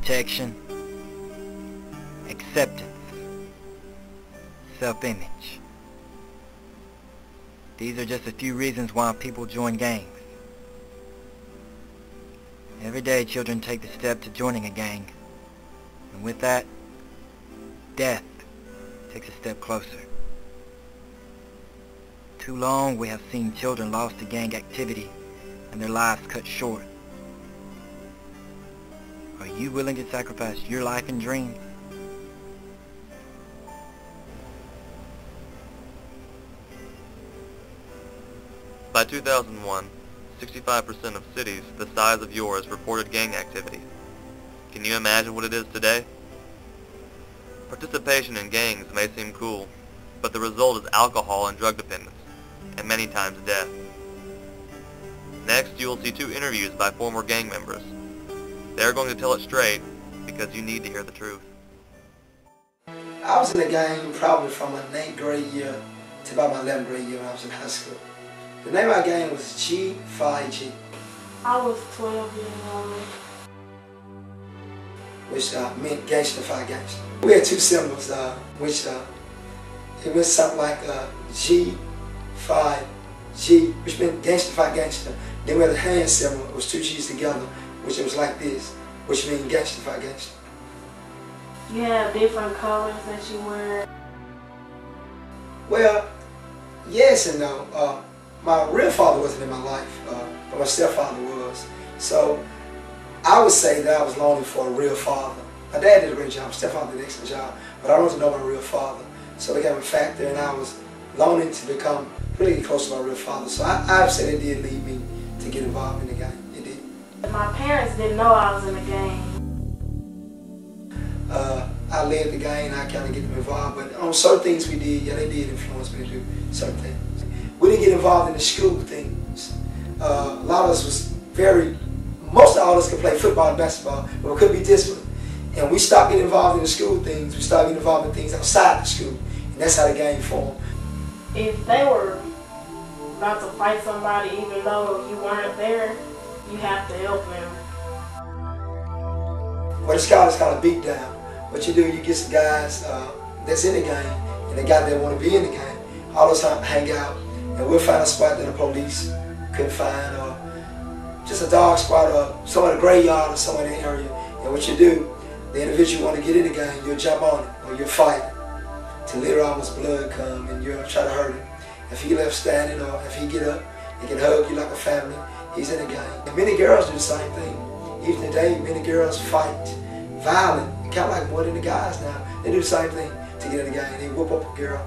protection, acceptance, self-image. These are just a few reasons why people join gangs. Every day children take the step to joining a gang, and with that, death takes a step closer. Too long we have seen children lost to gang activity and their lives cut short. Are you willing to sacrifice your life and dreams? By 2001, 65% of cities the size of yours reported gang activity. Can you imagine what it is today? Participation in gangs may seem cool, but the result is alcohol and drug dependence, and many times death. Next, you will see 2 interviews by former gang members. They're going to tell it straight, because you need to hear the truth. I was in the gang probably from my 9th grade year to about my 11th grade year when I was in high school. The name of our gang was G5G. I was 12 years old. Which meant Gangsta Fight Gangsta. We had 2 symbols, which it was something like G5G, which meant Gangsta Fight Gangsta. Then we had a hand symbol, it was 2 G's together, which it was like this, which means Gangsta Fight Gangsta. You have different colors that you wear. Well, yes and no. My real father wasn't in my life, but my stepfather was. So I would say that I was longing for a real father. My dad did a great job, my stepfather did an excellent job, but I wanted to know my real father. So it became a factor, and I was longing to become really close to my real father. So I'd say it did lead me to get involved in the gang. It did. My parents didn't know I was in the gang. I led the gang and I kind of get them involved, but on certain things we did, yeah, they did influence me to do certain things. We didn't get involved in the school things. A lot of us was most of all of us could play football and basketball, but we couldn't be disciplined. And we stopped getting involved in the school things. We started getting involved in things outside the school, and that's how the gang formed. If they were about to fight somebody, even though you weren't there, you have to help them. What it's called is called a beat down. What you do, you get some guys that's in the gang, and the guys that want to be in the gang, all the time hang out, and we'll find a spot that the police couldn't find, or just a dog spot, or somewhere in the graveyard, or somewhere in the area. And what you do, the individual want to get in the gang, you'll jump on it, or you'll fight it, till later on when blood come, and you'll try to hurt him. If he left standing, or if he get up, he can hug you like a family, he's in the gang. And many girls do the same thing. Even today, many girls fight, violent, kind of like more than the guys now. They do the same thing to get in the gang. They whoop up a girl.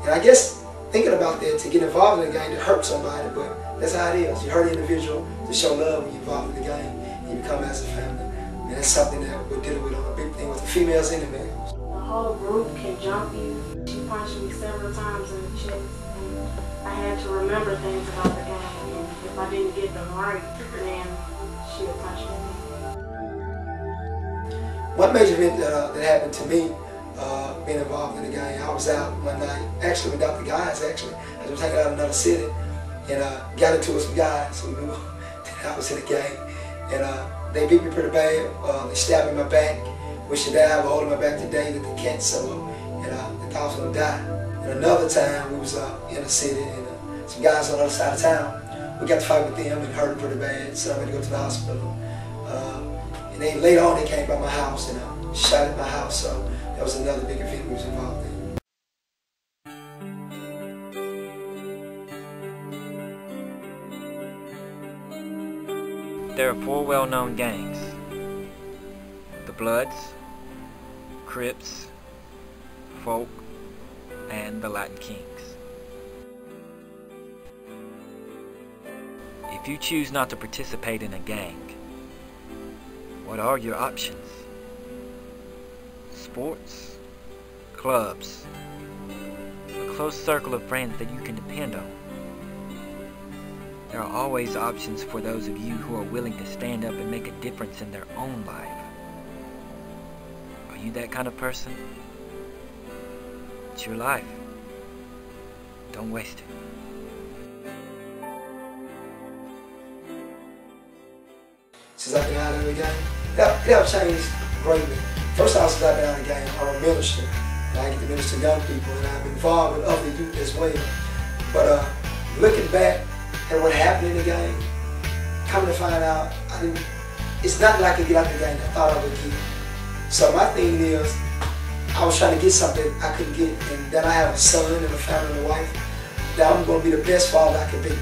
And I guess thinking about that, to get involved in the gang, to hurt somebody, but that's how it is. You hurt an individual to show love when you're involved in the gang, and you become as a family. And that's something that we're dealing with on a big thing with the females and the males. The whole group can jump you. She punched me several times in the chest, and I had to remember things about the gang, and if I didn't get them right, then she would punch me. One major event that happened to me, being involved in the gang, I was out one night, actually without the guys, I was hanging out in another city, and got into it with some guys who knew that I was in the gang, and they beat me pretty bad. They stabbed me in my back, which today I have a hole in my back today that they can't sew, and they thought I was going to die. And another time we was in the city, and some guys on the other side of town, we got to fight with them and hurt them pretty bad, so I had to go to the hospital. And then later on they came by my house and shot at my house, so that was another big event we was involved in. There are 4 well-known gangs: the Bloods, Crips, Folk, and the Latin Kings. If you choose not to participate in a gang, what are your options? Sports, clubs, a close circle of friends that you can depend on. There are always options for those of you who are willing to stand up and make a difference in their own life. Are you that kind of person? It's your life. Don't waste it. Since I've been out of the game, it helped change greatly. First, I was stepping out of the game. I'm a minister, and I get to minister to young people, and I'm involved with other youth as well. But looking back at what happened in the game, coming to find out, it's not like I could get out the game I thought I would get. So my thing is, I was trying to get something I couldn't get, and then I have a son and a family and a wife, that I'm going to be the best father I can be.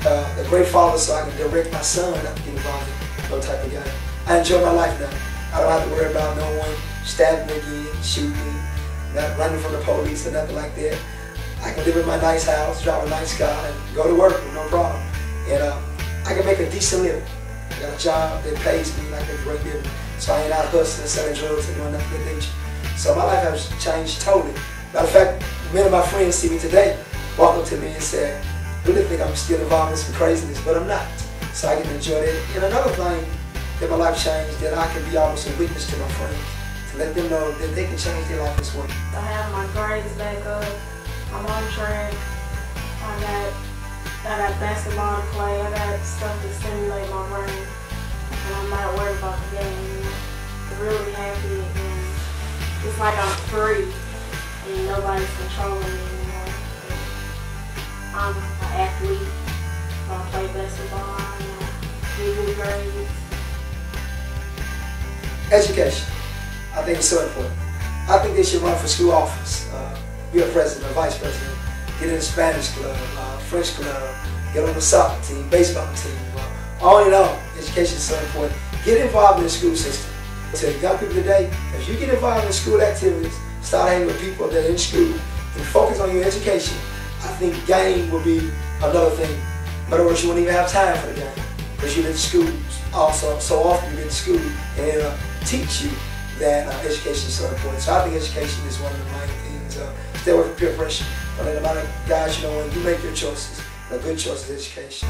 A great father so I can direct my son not to get involved in no type of game. I enjoy my life now. I don't have to worry about no one stabbing me again, shooting me, not running from the police or nothing like that. I can live in my nice house, drive a nice car, and go to work with no problem. And I can make a decent living. I got a job that pays me like a great living. So I ain't out hustling, selling drugs, and doing nothing of that nature. So my life has changed totally. Matter of fact, many of my friends see me today, walk up to me and say, really think I'm still involved in some craziness, but I'm not. So I can enjoy that. And another thing that my life changed, that I can be almost a witness to my friends, to let them know that they can change their life as well. I have my grades back up. I'm on track. I got basketball to play. I got stuff to stimulate my brain. And I'm not worried about the game. I'm really happy, and it's like I'm free and nobody's controlling me anymore. I'm an athlete. I play basketball. I get good grades. Education. I think it's so important. I think they should run for school office, be a president, a vice president, get in a Spanish club, French club, get on the soccer team, baseball team. All in all, education is so important. Get involved in the school system. To young people today, if you get involved in school activities, start hanging with people that are in school, and focus on your education, I think game will be another thing. In other words, you won't even have time for the game, because you're in school also, so often you're in school, and it'll teach you that education is so important. So I think education is one of the main things. Stay away from peer pressure. Don't let a lot of guys, when you make your choices, a good choice is education.